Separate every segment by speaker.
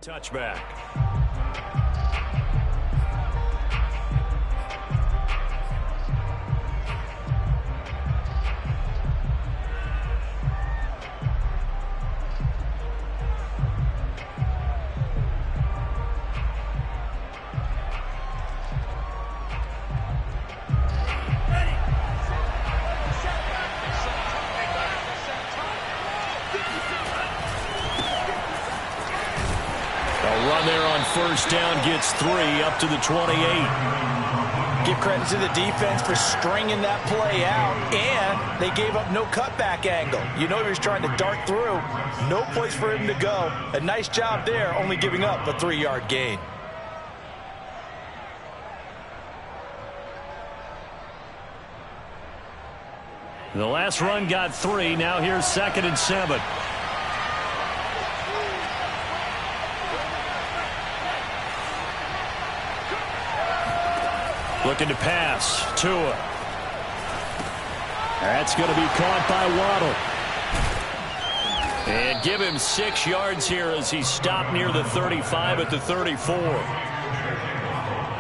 Speaker 1: Touchback. Run there on first down gets 3 up to the 28.
Speaker 2: Give credit to the defense for stringing that play out, and they gave up no cutback angle. You know he was trying to dart through. No place for him to go. A nice job there, only giving up a 3-yard gain.
Speaker 1: The last run got 3. Now here's 2nd and 7. Looking to pass. Tua. That's going to be caught by Waddle. And give him 6 yards here as he stopped near the 35 at the 34.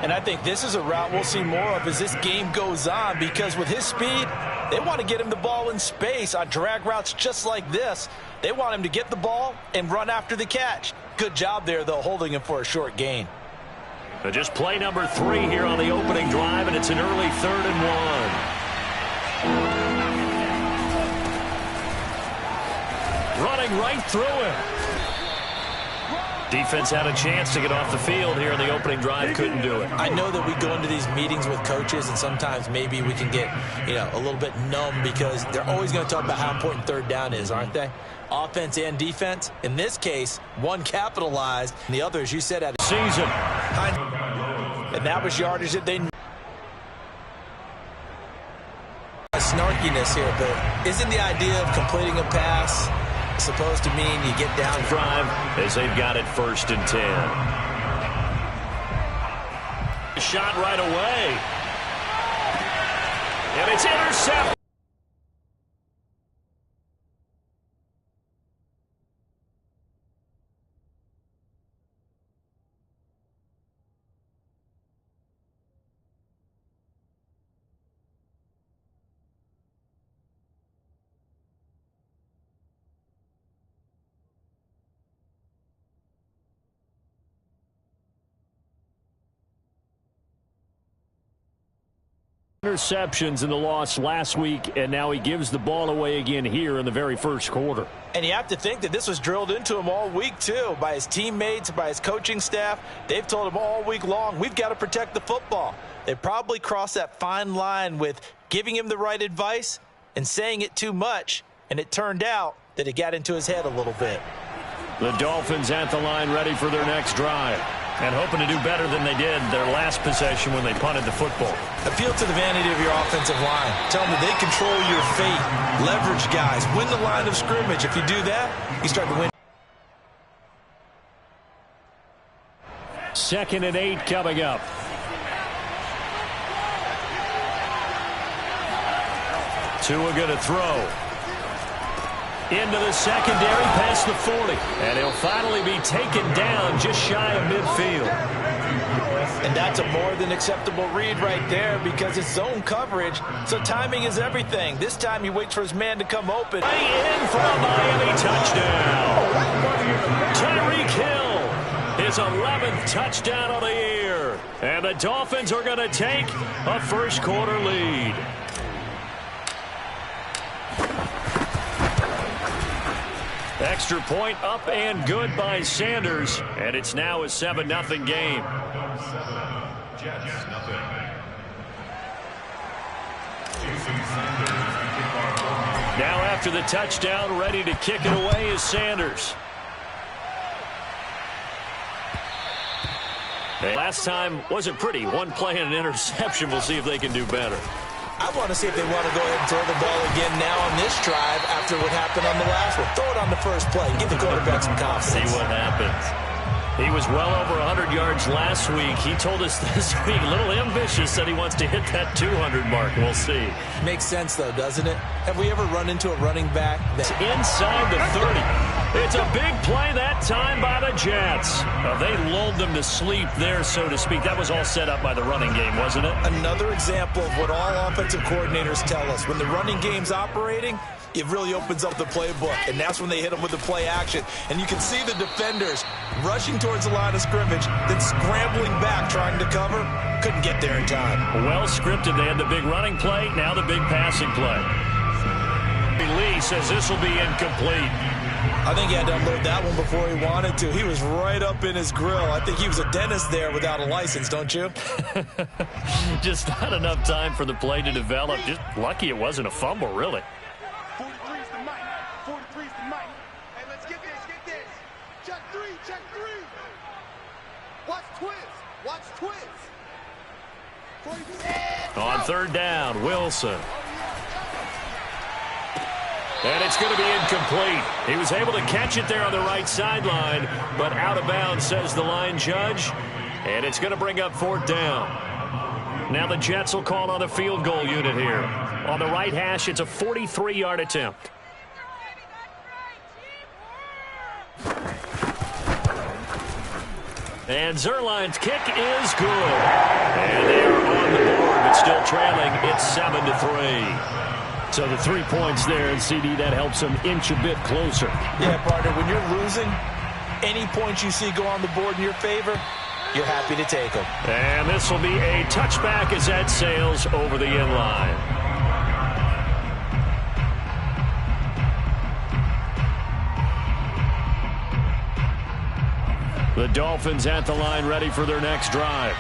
Speaker 2: And I think this is a route we'll see more of as this game goes on, because with his speed, they want to get him the ball in space on drag routes just like this. They want him to get the ball and run after the catch. Good job there, though, holding him for a short gain.
Speaker 1: But just play number 3 here on the opening drive, and it's an early 3rd and 1. Running right through him. Defense had a chance to get off the field here in the opening drive, couldn't do it.
Speaker 2: I know that we go into these meetings with coaches, and sometimes maybe we can get, a little bit numb because they're always going to talk about how important 3rd down is, aren't they? Offense and defense. In this case, one capitalized, and the other, as you said, had a
Speaker 1: season.
Speaker 2: And that was yardage that they knew. Snarkiness here, but isn't the idea of completing a pass supposed to mean you get down
Speaker 1: drive as they've got it 1st and 10? Shot right away. And it's intercepted. Interceptions in the loss last week, and now he gives the ball away again here in the very first quarter.
Speaker 2: And you have to think that this was drilled into him all week, too, by his teammates, by his coaching staff. They've told him all week long, we've got to protect the football. They probably crossed that fine line with giving him the right advice and saying it too much, and it turned out that it got into his head a little bit.
Speaker 1: The Dolphins at the line ready for their next drive, and hoping to do better than they did their last possession when they punted the football.
Speaker 2: Appeal to the vanity of your offensive line. Tell them that they control your fate. Leverage guys. Win the line of scrimmage. If you do that, you start to win.
Speaker 1: 2nd and 8 coming up. Tua going to throw. Into the secondary, past the 40. And he'll finally be taken down just shy of midfield.
Speaker 2: And that's a more than acceptable read right there because it's zone coverage, so timing is everything. This time he waits for his man to come open.
Speaker 1: In for a Miami touchdown. Tyreek Hill, his 11th touchdown of the year. And the Dolphins are going to take a first quarter lead. Extra point up and good by Sanders, and it's now a 7-0 game. Now after the touchdown, ready to kick it away is Sanders. Last time wasn't pretty. One play and an interception. We'll see if they can do better.
Speaker 2: I want to see if they want to go ahead and throw the ball again now on this drive after what happened on the last one. Throw it on the first play. Give the quarterback some confidence.
Speaker 1: See what happens. He was well over 100 yards last week. He told us this week, a little ambitious, that he wants to hit that 200 mark. We'll see.
Speaker 2: Makes sense, though, doesn't it? Have we ever run into a running back that's
Speaker 1: inside the 30? It's a big play that time by the Jets. They lulled them to sleep there, so to speak. That was all set up by the running game, wasn't it?
Speaker 2: Another example of what all offensive coordinators tell us. When the running game's operating, it really opens up the playbook, and that's when they hit them with the play action. And you can see the defenders rushing towards the line of scrimmage, then scrambling back trying to cover. Couldn't get there in time.
Speaker 1: Well scripted. They had the big running play, now the big passing play. Lee says this will be incomplete.
Speaker 2: I think he had to unload that one before he wanted to. He was right up in his grill. I think he was a dentist there without a license, don't you?
Speaker 1: Just not enough time for the play to develop. Just lucky it wasn't a fumble, really.
Speaker 3: 43's the mic. 43's the mic. Hey, let's get this. Check three. Watch twins.
Speaker 1: On third down, Wilson. And it's going to be incomplete. He was able to catch it there on the right sideline, but out of bounds, says the line judge. And it's going to bring up fourth down. Now the Jets will call on a field goal unit here. On the right hash, it's a 43-yard attempt. And Zuerlein's kick is good. And they are on the board, but still trailing. It's 7-3. So the 3 points there, and CD, that helps them inch a bit closer.
Speaker 2: Yeah, partner, when you're losing, any points you see go on the board in your favor, you're happy to take them.
Speaker 1: And this will be a touchback as that sails over the end line. The Dolphins at the line ready for their next drive.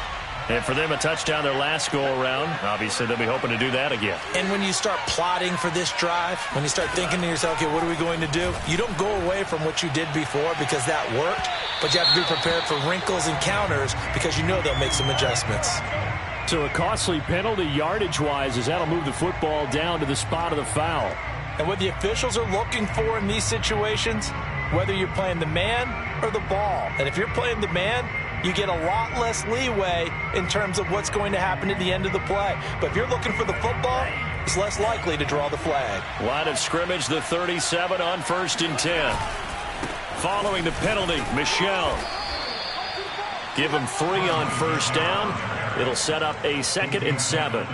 Speaker 1: And for them, a touchdown their last go-around. Obviously, they'll be hoping to do that again.
Speaker 2: And when you start plotting for this drive, when you start thinking to yourself, okay, what are we going to do? You don't go away from what you did before because that worked, but you have to be prepared for wrinkles and counters because you know they'll make some adjustments.
Speaker 1: So a costly penalty yardage-wise as that'll move the football down to the spot of the foul.
Speaker 2: And what the officials are looking for in these situations, whether you're playing the man or the ball. And if you're playing the man, you get a lot less leeway in terms of what's going to happen at the end of the play. But if you're looking for the football, it's less likely to draw the flag.
Speaker 1: Line of scrimmage, the 37 on 1st and 10. Following the penalty, Michel. Give him 3 on 1st down. It'll set up a 2nd and 7.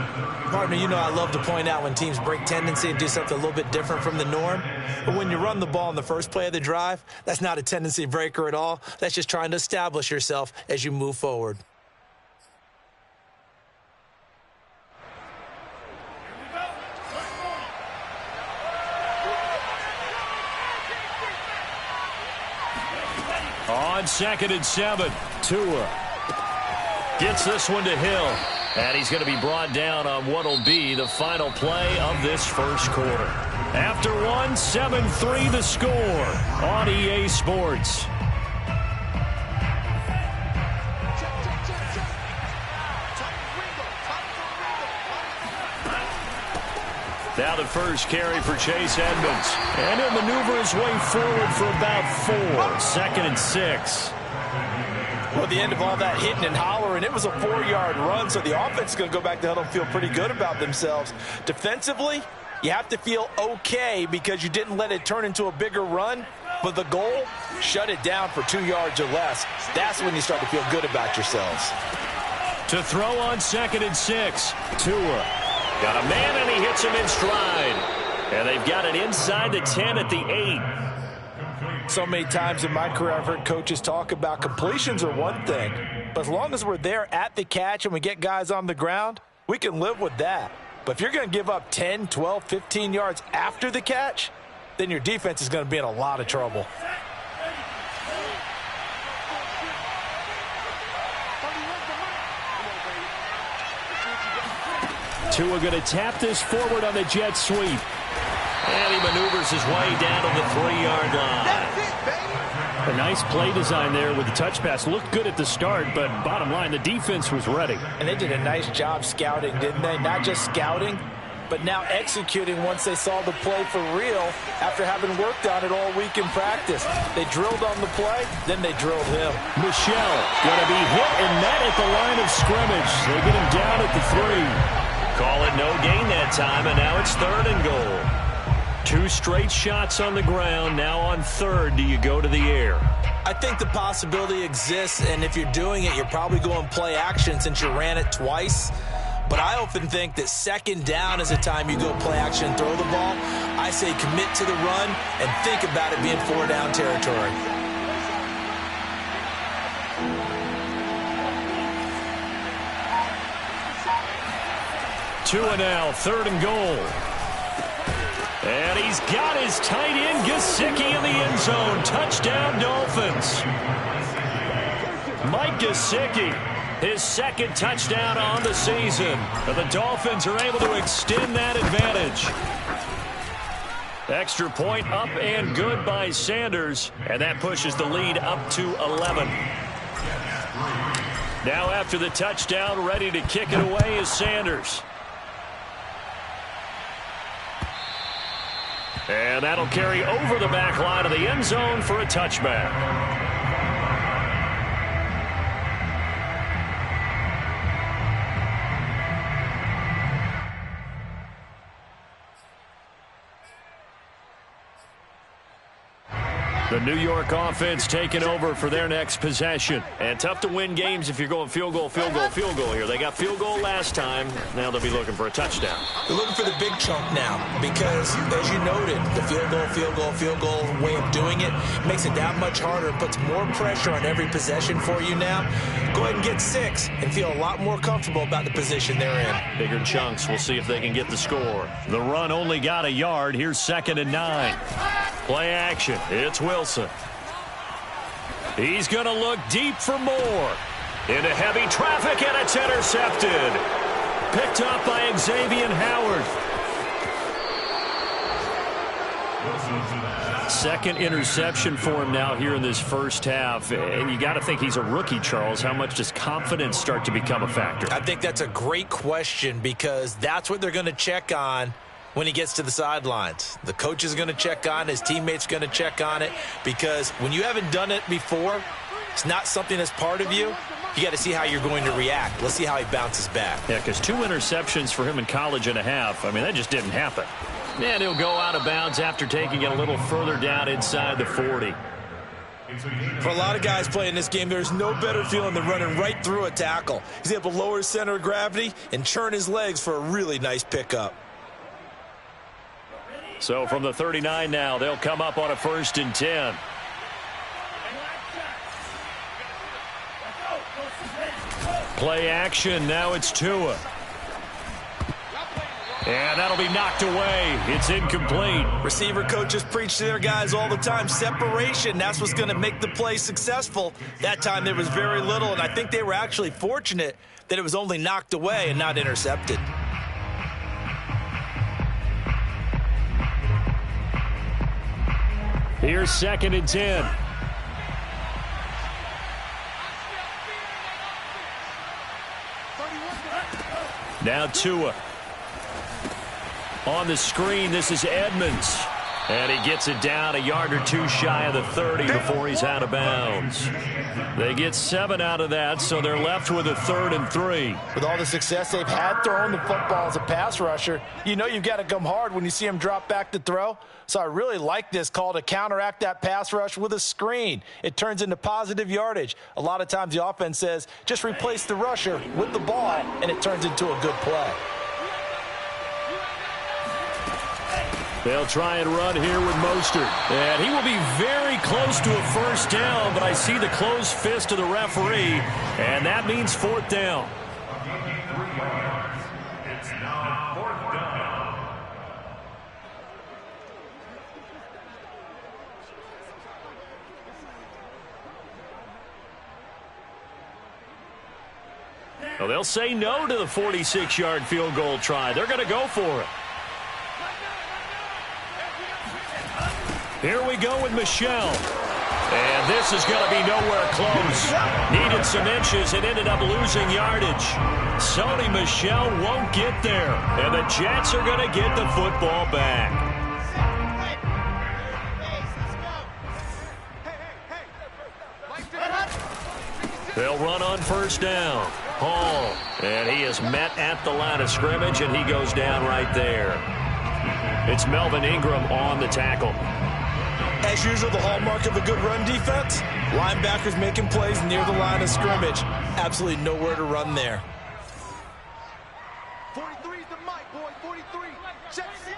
Speaker 2: Partner, you know I love to point out when teams break tendency and do something a little bit different from the norm. But when you run the ball in the first play of the drive, that's not a tendency breaker at all. That's just trying to establish yourself as you move forward.
Speaker 1: On 2nd and 7, Tua gets this one to Hill. And he's going to be brought down on what will be the final play of this first quarter. After 1, 7-3 the score on EA Sports. Now the first carry for Chase Edmonds. And he'll maneuver his way forward for about 4. 2nd and 6.
Speaker 2: Well, at the end of all that hitting and hollering, it was a 4-yard run, so the offense is going to go back to huddle and feel pretty good about themselves. Defensively, you have to feel okay because you didn't let it turn into a bigger run, but the goal, shut it down for 2 yards or less. That's when you start to feel good about yourselves.
Speaker 1: To throw on 2nd and 6, Tua. Got a man, and he hits him in stride. And they've got it inside the 10 at the 8.
Speaker 2: So many times in my career, I've heard coaches talk about completions are one thing, but as long as we're there at the catch and we get guys on the ground, we can live with that. But if you're going to give up 10, 12, 15 yards after the catch, then your defense is going to be in a lot of trouble.
Speaker 1: Tua going to tap this forward on the jet sweep. And he maneuvers his way down to the 3-yard line. A nice play design there with the touch pass. Looked good at the start, but bottom line, the defense was ready.
Speaker 2: And they did a nice job scouting, didn't they? Not just scouting, but now executing once they saw the play for real after having worked on it all week in practice. They drilled on the play, then they drilled him.
Speaker 1: Michel going to be hit and met at the line of scrimmage. They get him down at the 3. Call it no gain that time, and now it's 3rd and goal. 2 straight shots on the ground. Now on 3rd, do you go to the air?
Speaker 2: I think the possibility exists, and if you're doing it, you're probably going play action since you ran it twice. But I often think that second down is the time you go play action and throw the ball. I say commit to the run and think about it being 4-down territory.
Speaker 1: Two and now, 3rd and goal. And he's got his tight end, Gesicki, in the end zone. Touchdown, Dolphins. Mike Gesicki, his 2nd touchdown on the season. And the Dolphins are able to extend that advantage. Extra point up and good by Sanders. And that pushes the lead up to 11. Now after the touchdown, ready to kick it away is Sanders. And that'll carry over the back line of the end zone for a touchback. The New York offense taking over for their next possession. And tough to win games if you're going field goal, field goal, field goal here. They got field goal last time. Now they'll be looking for a touchdown.
Speaker 2: They're looking for the big chunk now because, as you noted, the field goal way of doing it makes it that much harder. It puts more pressure on every possession for you now. Go ahead and get 6 and feel a lot more comfortable about the position they're in.
Speaker 1: Bigger chunks. We'll see if they can get the score. The run only got a yard. Here's 2nd and 9. Play action. It's Wilson. He's going to look deep for more. Into heavy traffic, and it's intercepted. Picked up by Xavier Howard. 2nd interception for him now here in this first half. And you got to think he's a rookie, Charles. How much does confidence start to become a factor?
Speaker 2: I think that's a great question because that's what they're going to check on when he gets to the sidelines. The coach is going to check on it. His teammates going to check on it because when you haven't done it before, it's not something that's part of you. You got to see how you're going to react. Let's see how he bounces back.
Speaker 1: Yeah, because 2 interceptions for him in college and a half. I mean, that just didn't happen. And he'll go out of bounds after taking it a little further down inside the 40.
Speaker 2: For a lot of guys playing this game, there's no better feeling than running right through a tackle. He's able to lower his center of gravity and churn his legs for a really nice pickup.
Speaker 1: So from the 39 now, they'll come up on a 1st and 10. Play action. Now it's Tua. And that'll be knocked away. It's incomplete.
Speaker 2: Receiver coaches preach to their guys all the time. Separation, that's what's going to make the play successful. That time there was very little, and I think they were actually fortunate that it was only knocked away and not intercepted.
Speaker 1: Here's 2nd and 10. Now Tua. On the screen, this is Edmonds. And he gets it down a yard or 2 shy of the 30 before he's out of bounds. They get 7 out of that, so they're left with a 3rd and 3.
Speaker 4: With all the success they've had throwing the football as a pass rusher, you know you've got to come hard when you see him drop back to throw. So I really like this call to counteract that pass rush with a screen. It turns into positive yardage. A lot of times the offense says, just replace the rusher with the ball, and it turns into a good play.
Speaker 1: They'll try and run here with Mostert. And he will be very close to a 1st down, but I see the closed fist of the referee, and that means 4th down.
Speaker 5: It's now 4th down.
Speaker 1: Well, they'll say no to the 46-yard field goal try. They're going to go for it. Here we go with Michel. And this is going to be nowhere close. Needed some inches and ended up losing yardage. Sony Michel won't get there. And the Jets are going to get the football back. They'll run on 1st down. Hall. And he is met at the line of scrimmage, and he goes down right there. It's Melvin Ingram on the tackle.
Speaker 2: As usual, the hallmark of a good run defense, Linebackers making plays near the line of scrimmage. Absolutely nowhere to run there.
Speaker 3: 43 is the mic, boy. 43. Check it.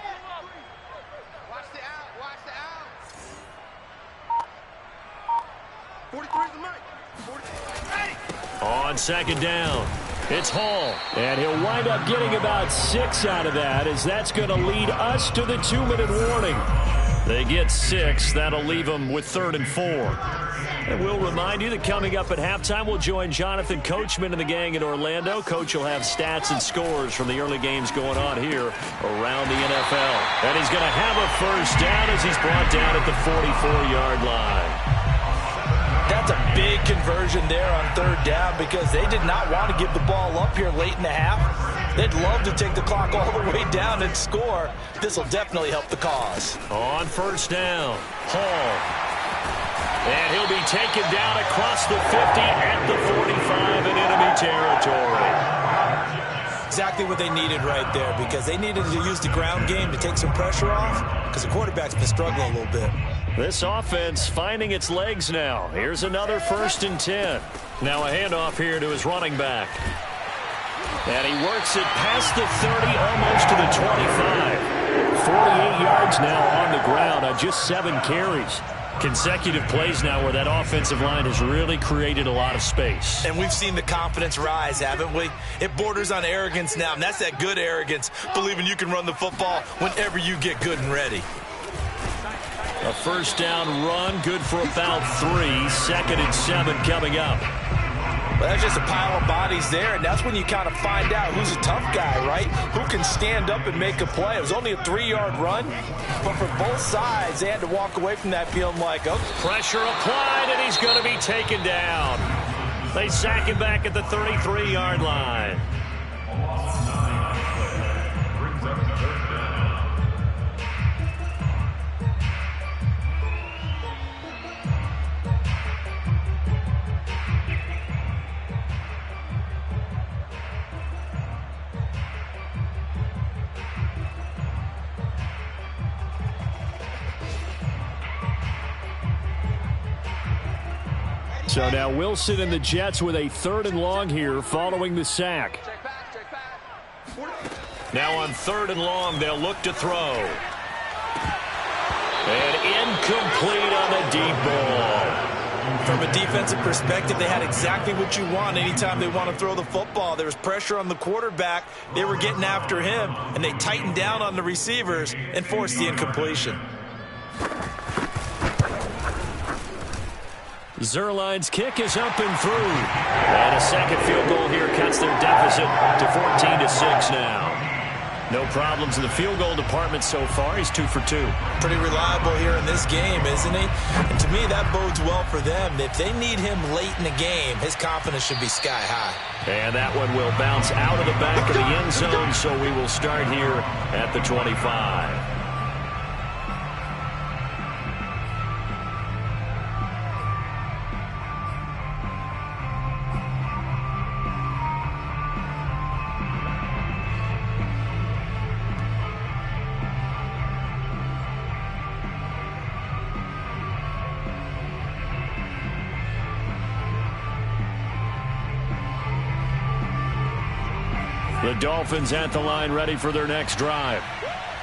Speaker 3: Watch the out. Watch the out. 43 is the mic. 43. Hey!
Speaker 1: On second down, it's Hall. And he'll wind up getting about 6 out of that, as that's going to lead us to the 2-minute warning. They get 6. That'll leave them with 3rd and 4. And we'll remind you that coming up at halftime, we'll join Jonathan Coachman and the gang in Orlando. Coach will have stats and scores from the early games going on here around the NFL. And he's going to have a first down as he's brought down at the 44-yard line.
Speaker 2: That's a big conversion there on 3rd down because they did not want to give the ball up here late in the half. They'd love to take the clock all the way down and score. This will definitely help the cause.
Speaker 1: On first down, Hall. And he'll be taken down across the 50 at the 45 in enemy territory.
Speaker 2: Exactly what they needed right there because they needed to use the ground game to take some pressure off because the quarterback's been struggling a little bit.
Speaker 1: This offense finding its legs now. Here's another 1st and 10. Now a handoff here to his running back. And he works it past the 30, almost to the 25. 48 yards now on the ground on just 7 carries. Consecutive plays now where that offensive line has really created a lot of space.
Speaker 2: And we've seen the confidence rise, haven't we? It borders on arrogance now, and that's that good arrogance, believing you can run the football whenever you get good and ready.
Speaker 1: A first down run, good for about 3. 2nd and 7 coming up.
Speaker 2: Well, that's just a pile of bodies there, and that's when you kind of find out who's a tough guy, right? Who can stand up and make a play. It was only a 3-yard run, but for both sides, they had to walk away from that feeling like, oh.
Speaker 1: Pressure applied, and he's going to be taken down. They sack him back at the 33-yard line. So now Wilson and the Jets with a 3rd and long here following the sack. Now on 3rd and long, they'll look to throw. And incomplete on the deep ball.
Speaker 2: From a defensive perspective, they had exactly what you want anytime they want to throw the football. There was pressure on the quarterback. They were getting after him, and they tightened down on the receivers and forced the incompletion.
Speaker 1: Zuerlein's kick is up and through. And a second field goal here cuts their deficit to 14-6 now. No problems in the field goal department so far. He's 2 for 2.
Speaker 2: Pretty reliable here in this game, isn't he? And to me, that bodes well for them. If they need him late in the game, his confidence should be sky high.
Speaker 1: And that one will bounce out of the back of the end zone, so we will start here at the 25. The Dolphins at the line ready for their next drive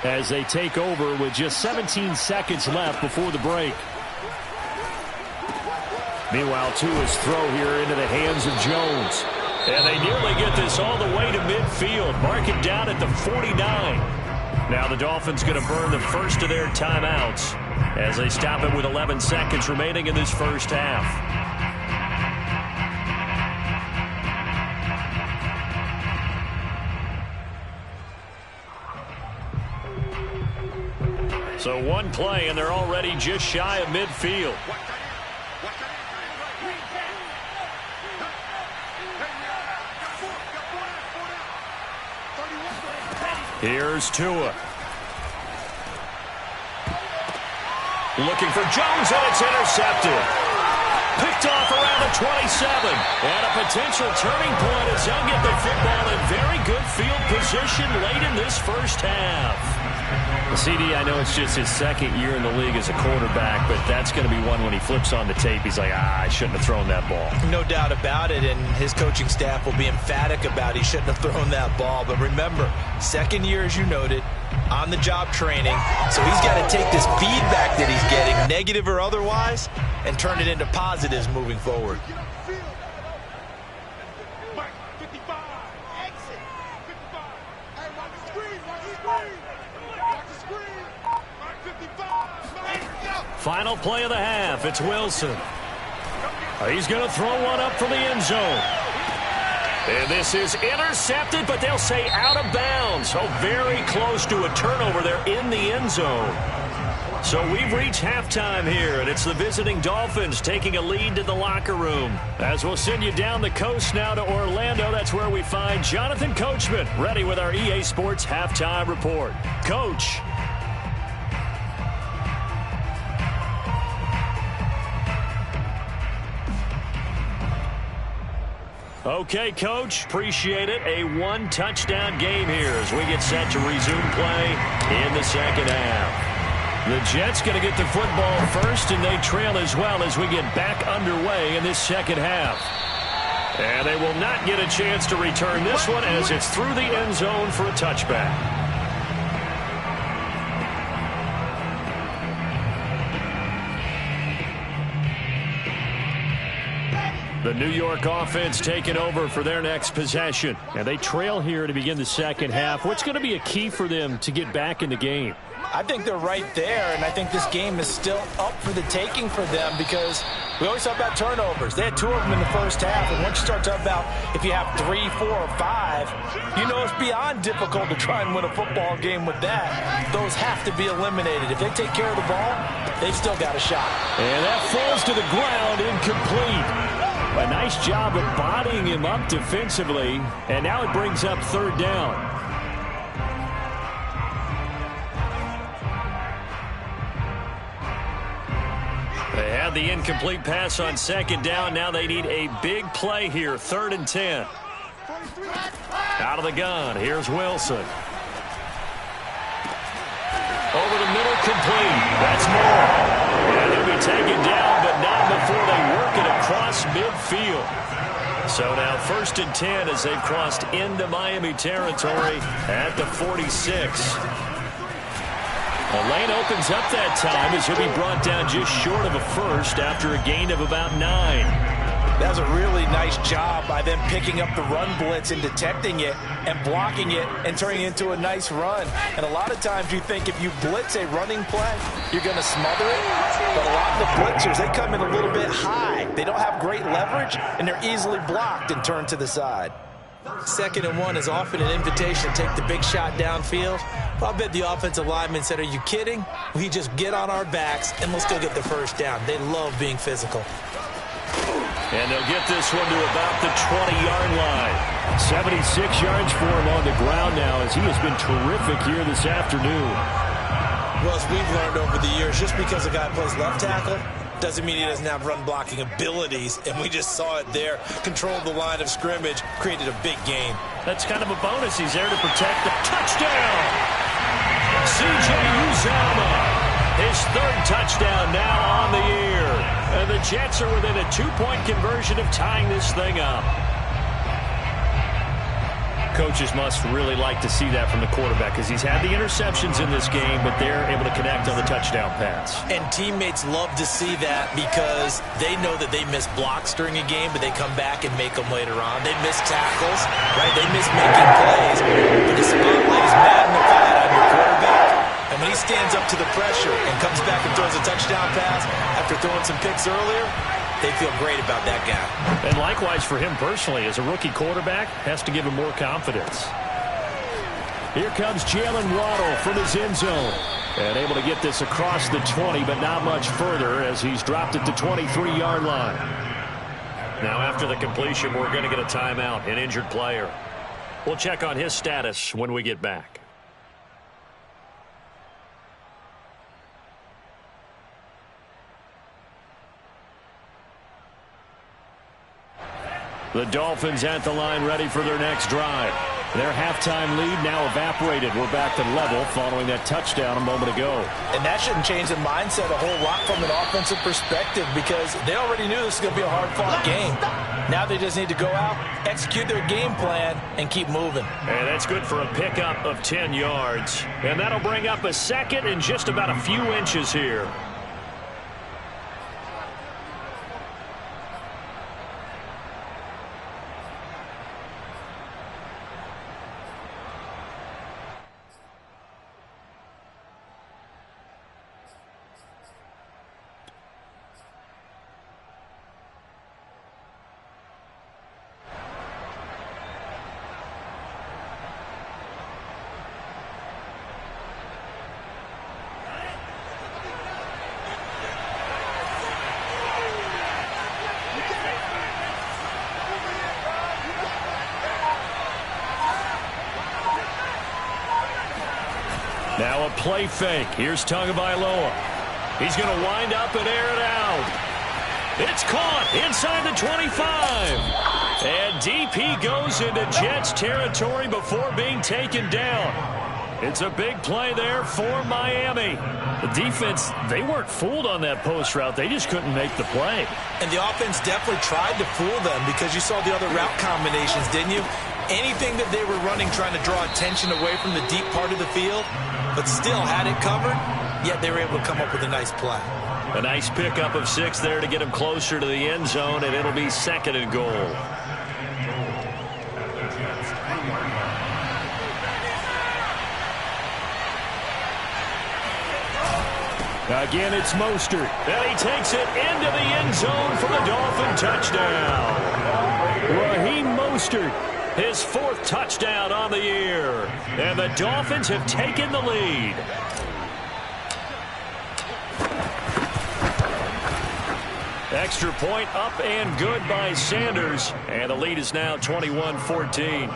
Speaker 1: as they take over with just 17 seconds left before the break. Meanwhile, Tua's throw here into the hands of Jones. And they nearly get this all the way to midfield. Mark it down at the 49. Now the Dolphins going to burn the first of their timeouts as they stop it with 11 seconds remaining in this first half. So one play, and they're already just shy of midfield. Here's Tua. Looking for Jones, and it's intercepted. Picked off around the 27. And a potential turning point as they'll get the football in very good field position late in this first half. CD, I know it's just his second year in the league as a quarterback, but that's going to be one when he flips on the tape, he's like, I shouldn't have thrown that ball.
Speaker 2: No doubt about it, and his coaching staff will be emphatic about he shouldn't have thrown that ball. But remember, second year, as you noted, on-the-job training, so he's got to take this feedback that he's getting, negative or otherwise, and turn it into positives moving forward.
Speaker 1: Final play of the half. It's Wilson. He's going to throw one up from the end zone. And this is intercepted, but they'll say out of bounds. So very close to a turnover there in the end zone. So we've reached halftime here, and it's the visiting Dolphins taking a lead to the locker room. As we'll send you down the coast now to Orlando, that's where we find Jonathan Coachman ready with our EA Sports Halftime Report. Coach. Okay, Coach, appreciate it. A one-touchdown game here as we get set to resume play in the second half. The Jets going to get the football first, and they trail as well as we get back underway in this second half. And they will not get a chance to return this one as it's through the end zone for a touchback. The New York offense taking over for their next possession. And they trail here to begin the second half. What's going to be a key for them to get back in the game?
Speaker 4: I think they're right there, and I think this game is still up for the taking for them because we always talk about turnovers. They had 2 of them in the first half, and once you start talking about if you have 3, 4, or 5, you know it's beyond difficult to try and win a football game with that. Those have to be eliminated. If they take care of the ball, they've still got a shot.
Speaker 1: And that falls to the ground, incomplete. A nice job of bodying him up defensively, and now it brings up third down. They had the incomplete pass on second down. Now they need a big play here, 3rd and 10. Out of the gun, here's Wilson. Over the middle, complete. That's more. And he'll be taken down, but not before they work it across midfield. So now 1st and 10 as they've crossed into Miami territory at the 46. The lane opens up that time as he'll be brought down just short of a first after a gain of about 9.
Speaker 4: That was a really nice job by them picking up the run blitz and detecting it and blocking it and turning it into a nice run. And a lot of times you think if you blitz a running play, you're going to smother it. But a lot of the blitzers, they come in a little bit high. They don't have great leverage, and they're easily blocked and turned to the side.
Speaker 2: 2nd and 1 is often an invitation to take the big shot downfield. But I bet the offensive linemen said, are you kidding? We just get on our backs and let's go get the first down. They love being physical.
Speaker 1: And they'll get this one to about the 20-yard line. 76 yards for him on the ground now as he has been terrific here this afternoon.
Speaker 2: Well, as we've learned over the years, just because a guy plays left tackle doesn't mean he doesn't have run-blocking abilities, and we just saw it there. Controlled the line of scrimmage, created a big game.
Speaker 1: That's kind of a bonus. He's there to protect the touchdown. C.J. Uzomah, his 3rd touchdown now on the year. And the Jets are within a 2-point conversion of tying this thing up. Coaches must really like to see that from the quarterback because he's had the interceptions in this game, but they're able to connect on the touchdown pass.
Speaker 2: And teammates love to see that because they know that they miss blocks during a game, but they come back and make them later on. They miss tackles, right? They miss making plays, but the spotlight is magnified on your quarterback. And when he stands up to the pressure and comes back and throws a touchdown pass after throwing some picks earlier, they feel great about that guy.
Speaker 1: And likewise for him personally, as a rookie quarterback, has to give him more confidence. Here comes Jalen Waddle from his end zone. And able to get this across the 20, but not much further as he's dropped it to 23-yard line. Now after the completion, we're going to get a timeout, an injured player. We'll check on his status when we get back. The Dolphins at the line ready for their next drive. Their halftime lead now evaporated. We're back to level following that touchdown a moment ago.
Speaker 4: And that shouldn't change the mindset a whole lot from an offensive perspective because they already knew this was going to be a hard-fought game. Now they just need to go out, execute their game plan, and keep moving.
Speaker 1: And that's good for a pickup of 10 yards. And that'll bring up a second and just about a few inches here. Now a play fake. Here's Tagovailoa. He's going to wind up and air it out. It's caught inside the 25. And DP goes into Jets territory before being taken down. It's a big play there for Miami. The defense, they weren't fooled on that post route. They just couldn't make the play.
Speaker 2: And the offense definitely tried to fool them because you saw the other route combinations, didn't you? Anything that they were running trying to draw attention away from the deep part of the field, but still had it covered, yet they were able to come up with a nice play.
Speaker 1: A nice pickup of 6 there to get him closer to the end zone, and it'll be 2nd and goal. Again, it's Mostert. And he takes it into the end zone for the Dolphin touchdown. Raheem Mostert, his 4th touchdown on the year. And the Dolphins have taken the lead. Extra point up and good by Sanders. And the lead is now 21-14.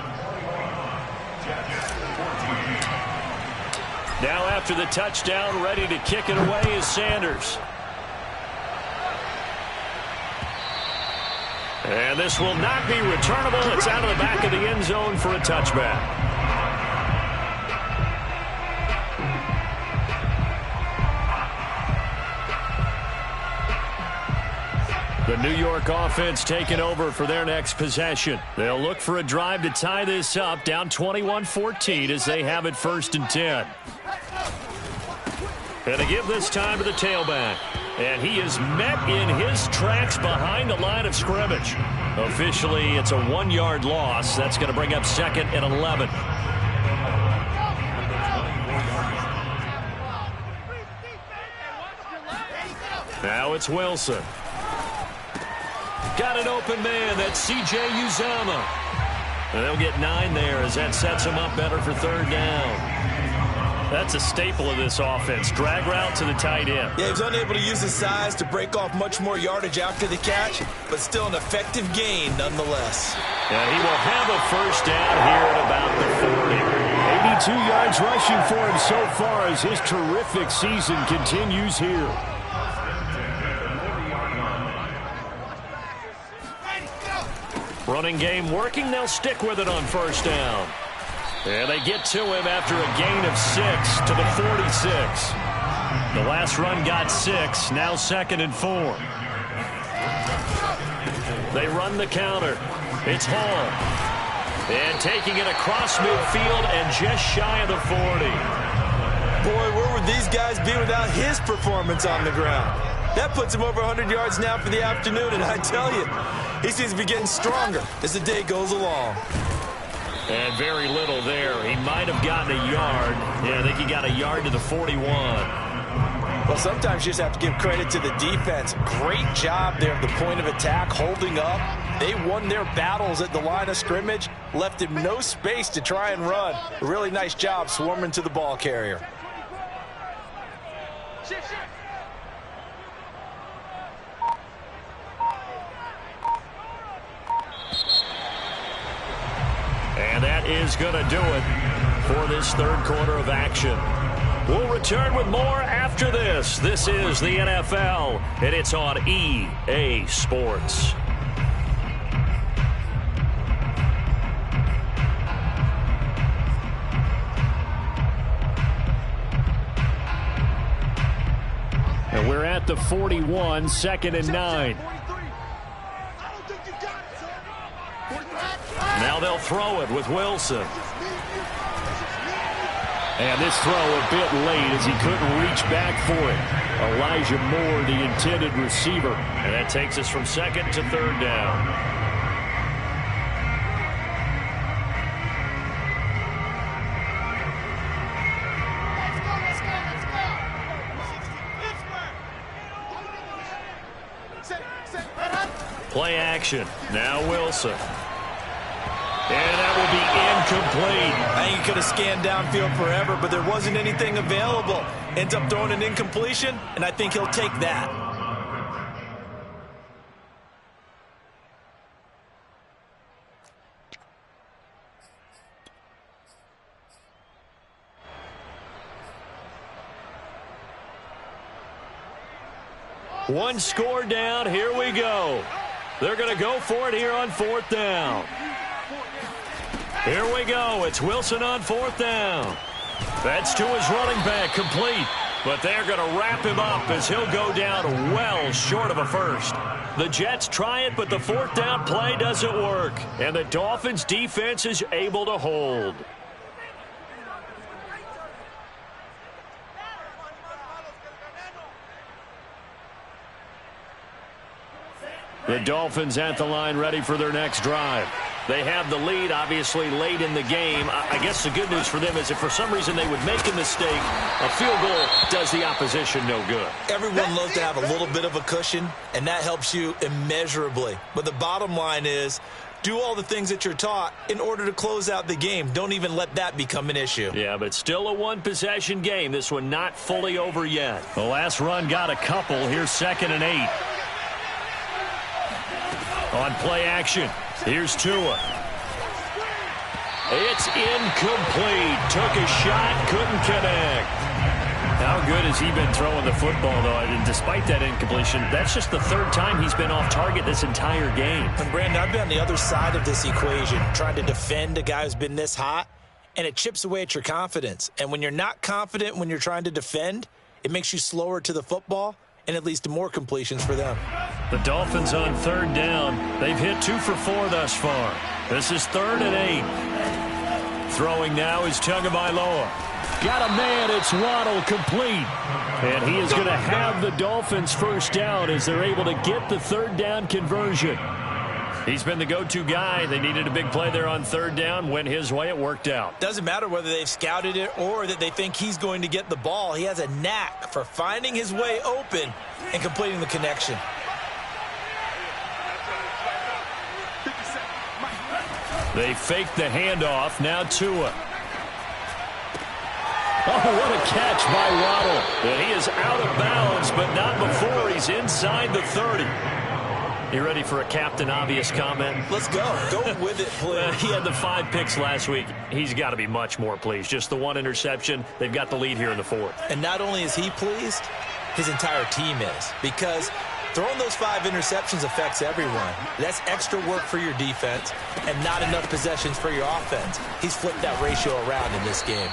Speaker 1: Now after the touchdown, ready to kick it away is Sanders. And this will not be returnable. It's out of the back of the end zone for a touchback. The New York offense taking over for their next possession. They'll look for a drive to tie this up, down 21-14 as they have it 1st and 10. And they give this time to the tailback. And he is met in his tracks behind the line of scrimmage. Officially, it's a 1-yard loss. That's going to bring up 2nd and 11. Now it's Wilson. Got an open man. That's C.J. Uzomah. And they'll get 9 there as that sets him up better for 3rd down. That's a staple of this offense. Drag route to the tight end.
Speaker 2: Yeah, he was unable to use his size to break off much more yardage after the catch, but still an effective gain nonetheless.
Speaker 1: And he will have a 1st down here at about the 40. 82 yards rushing for him so far as his terrific season continues here. Running game working. They'll stick with it on 1st down. And they get to him after a gain of 6 to the 46. The last run got 6. Now 2nd and 4. They run the counter. It's Hall. And taking it across midfield and just shy of the 40.
Speaker 2: Boy, where would these guys be without his performance on the ground? That puts him over 100 yards now for the afternoon, and I tell you, he seems to be getting stronger as the day goes along.
Speaker 1: And very little there. He might have gotten a yard. Yeah, I think he got a yard to the 41.
Speaker 2: Well, sometimes you just have to give credit to the defense. Great job there at the point of attack, holding up. They won their battles at the line of scrimmage, left him no space to try and run. A really nice job swarming to the ball carrier.
Speaker 1: And that is going to do it for this 3rd quarter of action. We'll return with more after this. This is the NFL, and it's on EA Sports. And we're at the 41, 2nd and 9. Now they'll throw it with Wilson. And this throw a bit late as he couldn't reach back for it. Elijah Moore, the intended receiver. And that takes us from 2nd to 3rd down. Play action. Now Wilson. And that will be incomplete.
Speaker 2: I think he could have scanned downfield forever, but there wasn't anything available. Ends up throwing an incompletion, and I think he'll take that.
Speaker 1: One score down. Here we go. They're going to go for it here on 4th down. Here we go. It's Wilson on 4th down. That's to his running back, complete. But they're going to wrap him up as he'll go down well short of a first. The Jets try it, but the 4th down play doesn't work. And the Dolphins' defense is able to hold. The Dolphins at the line ready for their next drive. They have the lead, obviously, late in the game. I guess the good news for them is if for some reason they would make a mistake, a field goal does the opposition no good.
Speaker 2: Everyone loves to have a little bit of a cushion, and that helps you immeasurably. But the bottom line is, do all the things that you're taught in order to close out the game. Don't even let that become an issue.
Speaker 1: Yeah, but still a one-possession game. This one not fully over yet. The last run got a couple. Here's 2nd and 8. On play action, here's Tua. It's incomplete. Took a shot, couldn't connect. How good has he been throwing the football, though? And despite that incompletion, that's just the 3rd time he's been off target this entire game.
Speaker 2: And Brandon, I've been on the other side of this equation, trying to defend a guy who's been this hot, and it chips away at your confidence. And when you're not confident when you're trying to defend, it makes you slower to the football, and it leads to more completions for them.
Speaker 1: The Dolphins on 3rd down. They've hit 2 for 4 thus far. This is 3rd and 8. Throwing now is Tagovailoa. Got a man. It's Waddle, complete. And he is going to have the Dolphins first down as they're able to get the 3rd down conversion. He's been the go-to guy. They needed a big play there on 3rd down. Went his way. It worked out.
Speaker 2: Doesn't matter whether they've scouted it or that they think he's going to get the ball. He has a knack for finding his way open and completing the connection.
Speaker 1: They fake the handoff. Now Tua. Oh, what a catch by Waddle. And he is out of bounds, but not before he's inside the 30. You ready for a Captain Obvious comment?
Speaker 2: Let's go. Go with it, please.
Speaker 1: He had the 5 picks last week. He's got to be much more pleased. Just the 1 interception. They've got the lead here in the 4th.
Speaker 2: And not only is he pleased, his entire team is. Because throwing those 5 interceptions affects everyone. That's extra work for your defense and not enough possessions for your offense. He's flipped that ratio around in this game.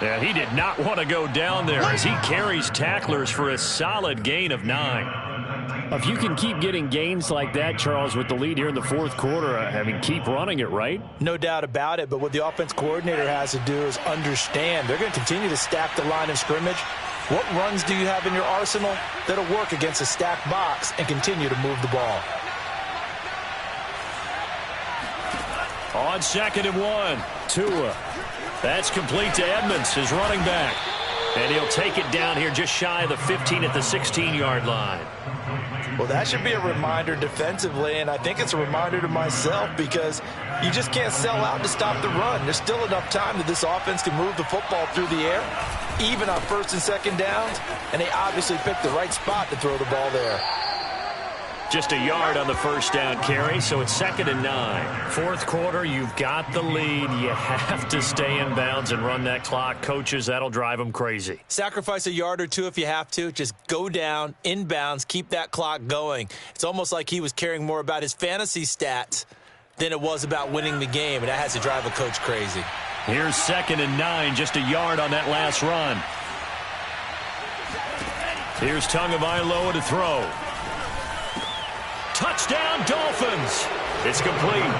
Speaker 1: Yeah, he did not want to go down there as he carries tacklers for a solid gain of 9. If you can keep getting gains like that, Charles, with the lead here in the 4th quarter, I mean, keep running it, right?
Speaker 2: No doubt about it, but what the offense coordinator has to do is understand. They're going to continue to stack the line of scrimmage. What runs do you have in your arsenal that'll work against a stacked box and continue to move the ball?
Speaker 1: On 2nd and 1, Tua. That's complete to Edmonds, his running back. And he'll take it down here just shy of the 15 at the 16-yard line.
Speaker 4: Well, that should be a reminder defensively, and I think it's a reminder to myself because you just can't sell out to stop the run. There's still enough time that this offense can move the football through the air, even on 1st and 2nd downs, and they obviously picked the right spot to throw the ball there.
Speaker 1: Just a yard on the 1st down carry, so it's 2nd and 9. 4th quarter, you've got the lead. You have to stay in bounds and run that clock. Coaches, that'll drive them crazy.
Speaker 2: Sacrifice a yard or 2 if you have to. Just go down, in bounds, keep that clock going. It's almost like he was caring more about his fantasy stats than it was about winning the game, and that has to drive a coach crazy.
Speaker 1: Here's 2nd and 9, just a yard on that last run. Here's Tagovailoa to throw. Touchdown, Dolphins. It's complete.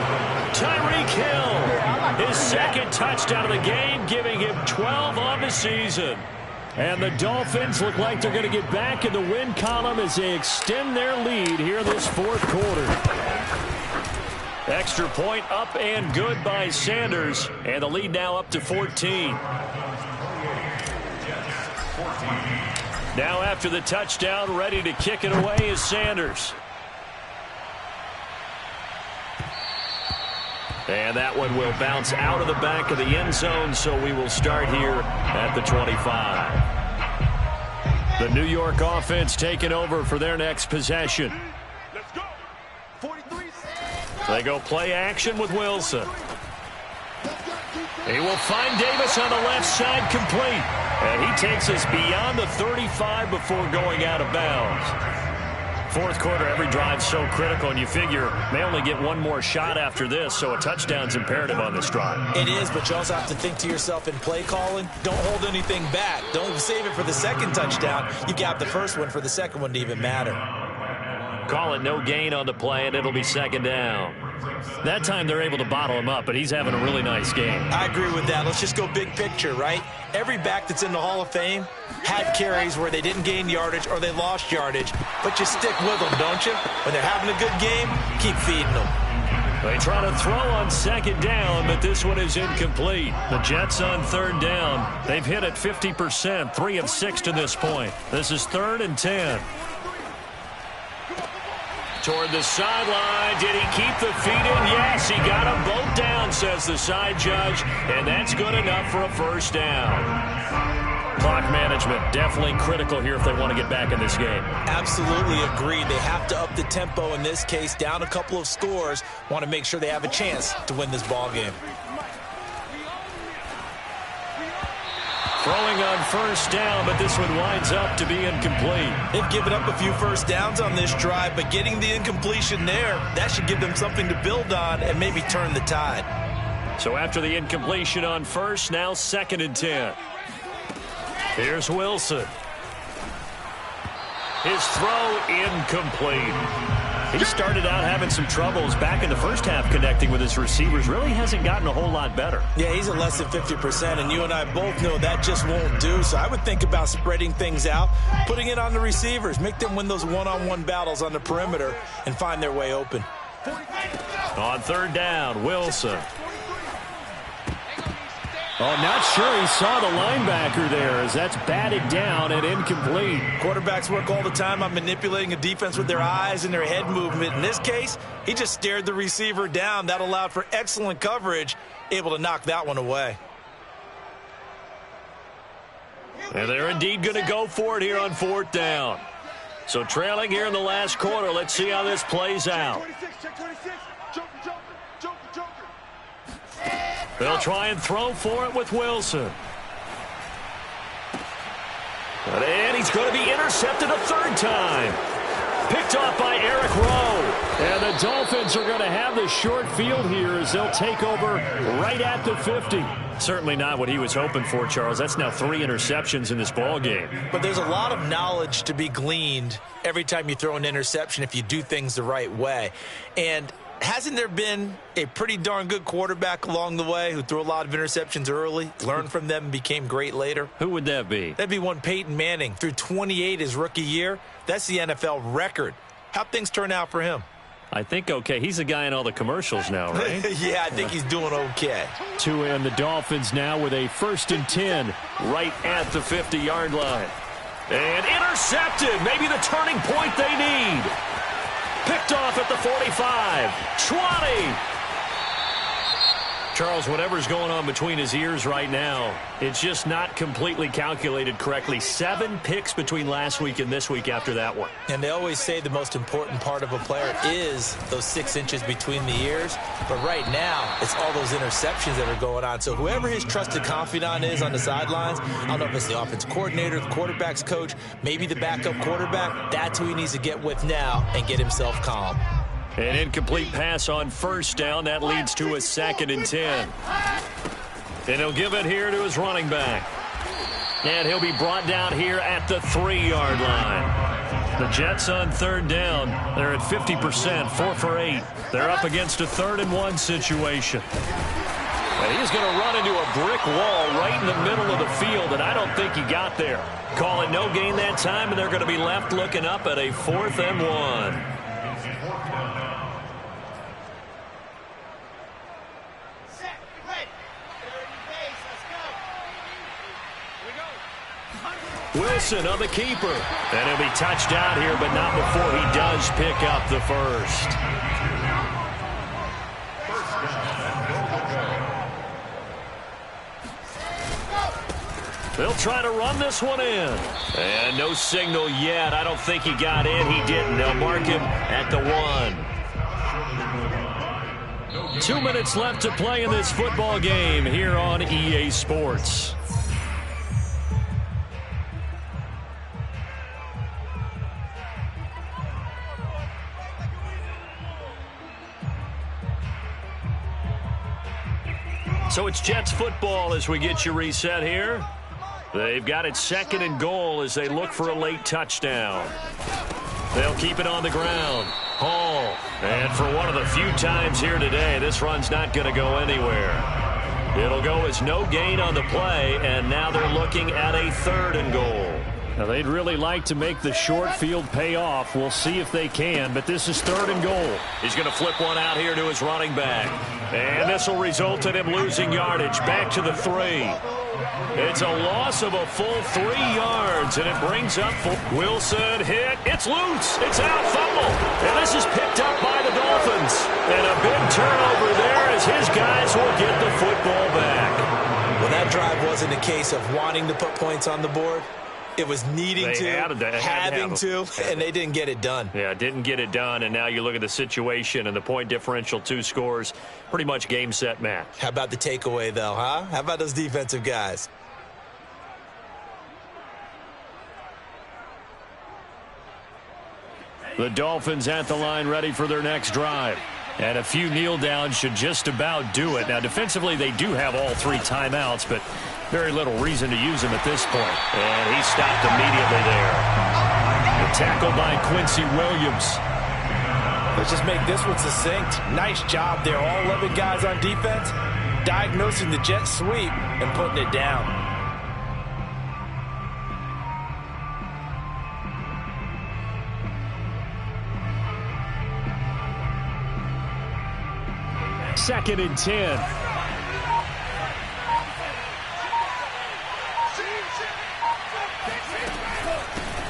Speaker 1: Tyreek Hill, his second touchdown of the game, giving him 12 on the season. And the Dolphins look like they're going to get back in the win column as they extend their lead here this fourth quarter. Extra point up and good by Sanders. And the lead now up to 14. Now after the touchdown, ready to kick it away is Sanders. And that one will bounce out of the back of the end zone, so we will start here at the 25. The New York offense taking over for their next possession.
Speaker 3: Let's go. 43.
Speaker 1: They go play action with Wilson. He will find Davis on the left side, complete. And he takes us beyond the 35 before going out of bounds. Fourth quarter, every drive so critical, and you figure may only get one more shot after this, so a touchdown's imperative on this drive.
Speaker 2: It is, but you also have to think to yourself in play calling, don't hold anything back. Don't save it for the second touchdown. You got the first one for the second one to even matter.
Speaker 1: Call it no gain on the play, and it'll be second down. That time they're able to bottle him up, but he's having a really nice game.
Speaker 2: I agree with that. Let's just go big picture, right? Every back that's in the Hall of Fame had carries where they didn't gain yardage or they lost yardage, but you stick with them, don't you? When they're having a good game, keep feeding them.
Speaker 1: They try to throw on second down, but this one is incomplete. The Jets on third down. They've hit it 50%, 3 of 6 to this point. This is 3rd and 10. Toward the sideline. Did he keep the feet in? Yes, he got them both down, says the side judge, and that's good enough for a first down. Clock management definitely critical here if they want to get back in this game.
Speaker 2: Absolutely agreed. They have to up the tempo in this case, down a couple of scores. Want to make sure they have a chance to win this ball game.
Speaker 1: Throwing on first down, but this one winds up to be incomplete.
Speaker 2: They've given up a few first downs on this drive, but getting the incompletion there, that should give them something to build on and maybe turn the tide.
Speaker 1: So after the incompletion on first, now 2nd and 10. Here's Wilson. His throw incomplete. He started out having some troubles back in the first half connecting with his receivers. Really hasn't gotten a whole lot better.
Speaker 2: Yeah, he's at less than 50%, and you and I both know that just won't do. So I would think about spreading things out, putting it on the receivers, make them win those one-on-one battles on the perimeter and find their way open.
Speaker 1: On third down, Wilson. Oh, not sure he saw the linebacker there as that's batted down and incomplete.
Speaker 2: Quarterbacks work all the time on manipulating a defense with their eyes and their head movement. In this case, he just stared the receiver down. That allowed for excellent coverage, able to knock that one away.
Speaker 1: And they're indeed going to go for it here on 4th down. So trailing here in the last quarter, let's see how this plays out.
Speaker 3: Check 26. Joker.
Speaker 1: They'll try and throw for it with Wilson. And he's going to be intercepted a third time. Picked off by Eric Rowe. And the Dolphins are going to have the short field here as they'll take over right at the 50. Certainly not what he was hoping for, Charles. That's now 3 interceptions in this ball game.
Speaker 2: But there's a lot of knowledge to be gleaned every time you throw an interception if you do things the right way. And hasn't there been a pretty darn good quarterback along the way who threw a lot of interceptions early, learned from them, and became great later?
Speaker 1: Who would that be?
Speaker 2: That'd be one Peyton Manning. Threw 28 his rookie year. That's the NFL record. How'd things turn out for him?
Speaker 1: I think okay. He's the guy in all the commercials now, right?
Speaker 2: Yeah, I think he's doing okay.
Speaker 1: And the Dolphins now with a 1st and 10 right at the 50-yard line. And intercepted. Maybe the turning point they need. Picked off at the 45. 20. Charles, whatever's going on between his ears right now, it's just not completely calculated correctly. 7 picks between last week and this week after that one.
Speaker 2: And they always say the most important part of a player is those 6 inches between the ears. But right now, it's all those interceptions that are going on. So whoever his trusted confidant is on the sidelines, I don't know if it's the offense coordinator, the quarterback's coach, maybe the backup quarterback, that's who he needs to get with now and get himself calm.
Speaker 1: An incomplete pass on first down. That leads to a 2nd and 10. And he'll give it here to his running back. And he'll be brought down here at the 3-yard line. The Jets on third down. They're at 50%, 4 for 8. They're up against a 3rd-and-1 situation. And he's going to run into a brick wall right in the middle of the field, and I don't think he got there. Call it no gain that time, and they're going to be left looking up at a 4th-and-1. Wilson on the keeper. And he'll be touched out here, but not before he does pick up the first. They'll try to run this one in. And no signal yet. I don't think he got in. He didn't. They'll mark him at the 1. 2 minutes left to play in this football game here on EA Sports. So it's Jets football as we get you reset here. They've got it 2nd and goal as they look for a late touchdown. They'll keep it on the ground. Hall. And for one of the few times here today, this run's not going to go anywhere. It'll go as no gain on the play, and now they're looking at a 3rd and goal. Now, they'd really like to make the short field pay off. We'll see if they can, but this is 3rd and goal. He's going to flip one out here to his running back. And this will result in him losing yardage back to the 3. It's a loss of a full 3 yards, and it brings up Wilson hit. It's loose. It's out, fumble. And this is picked up by the Dolphins. And a big turnover there as his guys will get the football back.
Speaker 2: Well, that drive wasn't a case of wanting to put points on the board. It was needing to, having to, and they didn't get it done.
Speaker 1: Yeah, didn't get it done, and now you look at the situation and the point differential, 2 scores, pretty much game, set, match.
Speaker 2: How about the takeaway, though, huh? How about those defensive guys?
Speaker 1: The Dolphins at the line ready for their next drive. And a few kneel downs should just about do it. Now, defensively, they do have all 3 timeouts, but very little reason to use them at this point. And he stopped immediately there. The tackle by Quincy Williams.
Speaker 4: Let's just make this one succinct. Nice job there. All 11 guys on defense diagnosing the jet sweep and putting it down.
Speaker 1: Second and 10.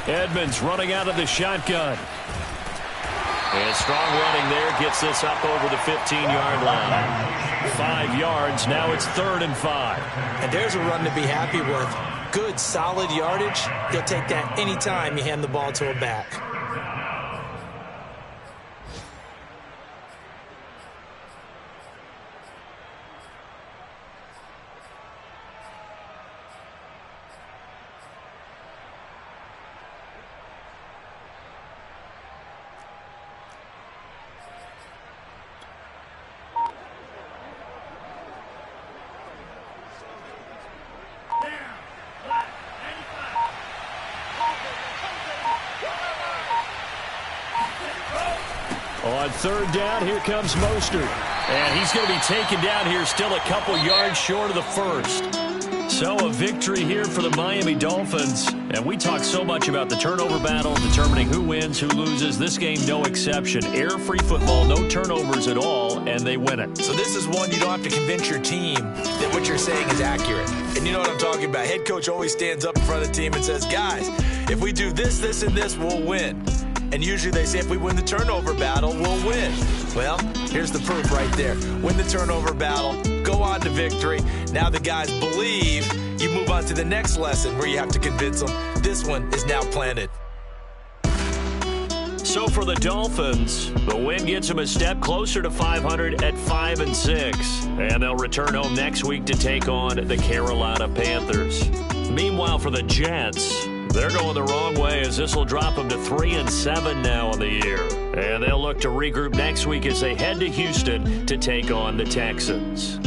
Speaker 1: Edmonds running out of the shotgun. And strong running there gets this up over the 15-yard line. 5 yards. Now it's 3rd and 5.
Speaker 2: And there's a run to be happy with. Good, solid yardage. He'll take that anytime you hand the ball to a back.
Speaker 1: On 3rd down, here comes Mostert. And he's going to be taken down here still a couple yards short of the 1st. So a victory here for the Miami Dolphins. And we talk so much about the turnover battle, determining who wins, who loses. This game, no exception. Error-free football, no turnovers at all, and they win it.
Speaker 2: So this is one you don't have to convince your team that what you're saying is accurate. And you know what I'm talking about. Head coach always stands up in front of the team and says, guys, if we do this, this, and this, we'll win. And usually they say if we win the turnover battle, we'll win. Well, here's the proof right there. Win the turnover battle, go on to victory. Now the guys believe. You move on to the next lesson where you have to convince them. This one is now planted.
Speaker 1: So for the Dolphins, the win gets them a step closer to 500 at 5-6. And they'll return home next week to take on the Carolina Panthers. Meanwhile, for the Jets, they're going the wrong way as this will drop them to 3-7 now on the year. And they'll look to regroup next week as they head to Houston to take on the Texans.